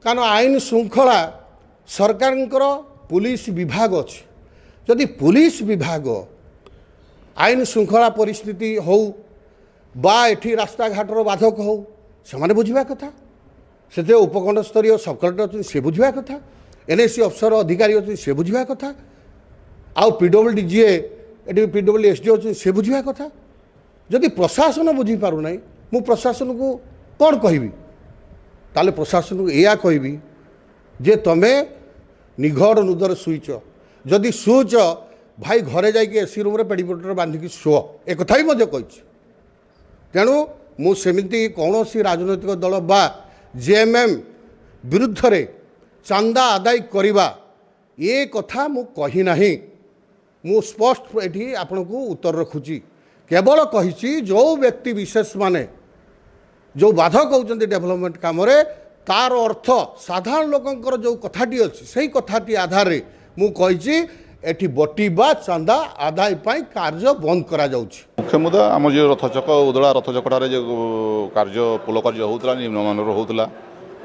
कारण आईन श्रृंखला सरकार पुलिस विभाग अच्छे जदि पुलिस विभाग आईन श्रृंखला परिस्थिति हो बा एठी रास्ता घाटर बाधक हो से बुझा कथा से उपखंड स्तरीय सब कलेक्टर अच्छे से बुझा कथा एनएससी अफसर अधिकारी अच्छे से बुझा कथा आउ पीडब्ल्यूडीजीए ये पीडब्ल्यूएसडी अच्छे से बुझा कथा जदि प्रशासन बुझी पार ना मु प्रशासन को कौन कहबी ताले प्रशासन को या कहबी जे तमे निघर नुदर शुईच जदि शुच भाई घरे जाइए एसी रूम पेडिपोटर बांधिकी शुओ एक कथा भी कही तेणु मुझे कौन सी राजनैतिक दल बा जेएमएम विरुद्ध रे चांदा आदाय करवा ये कथा मु कही नाही मु स्पष्ट एठी आपण को उत्तर रखुची केवल कही जो व्यक्ति विशेष माने जो बाधक होती डेभलपमेंट काम तार अर्थ साधारण लोकंकर जो कथाटी अच्छी से कथाटी आधार मु कही एठी बटीबा चांदा आदाय पाई कार्य बंद करा जाउछि। मुख्य मुद्दा आम जो रथचक उदला रथचकटार जो कार्य पोल कार्य होता निम्नमानर होता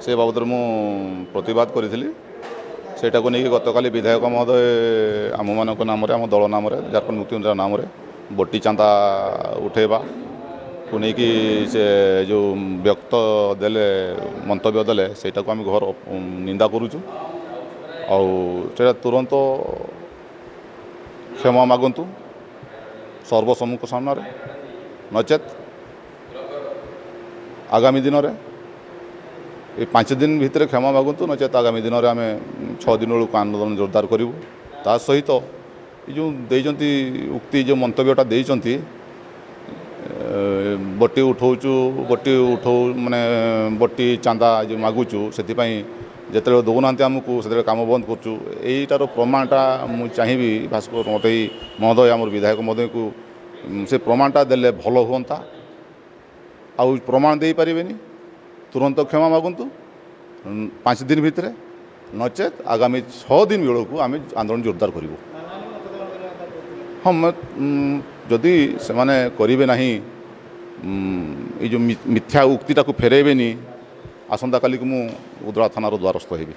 से बाबद मु प्रतिवाद करी सेटा को नहीं गतकाली विधायक महोदय आम मान नाम आम दल नाम झारखंड मुक्ति मोर्चा नाम बटी चांदा उठेबा को लेकिन से जो व्यक्त देले मंतव्य देले सेटा को आम घर निंदा करुचु आउ तुरंत क्षमा मागंतु सर्वसम्मुख सामने नचेत आगामी दिन में ये 5 दिन भितर क्षमा मागंतु नचेत आगामी दिन में आम 6 दिन बेलू आंदोलन जोरदार करूँ ता सहित ये जो देइचंती उक्ति जो मंतव्यटा देइचंती बटी उठाऊचु बटी उठौ माने बटी चांदा जो मागुचु से जिते दौना आमको से कम बंद करूँ यहीटार प्रमाणटा मुझे चाहिए भास्कर मत महोदय आम विधायक महोदय को से प्रमाणटा देले भल हुआ आउ प्रमाण दे पारे तुरंत क्षमा मागंतु 5 दिन भितर नचेत आगामी 6 दिन बेलू को आम आंदोलन जोरदार करूँ। हाँ जदि से माने करेंगे ना ये जो मिथ्या उक्तिटा को फेरेबेनी आसंता काली को मु उदला थानार द्वारस्थ हेबी।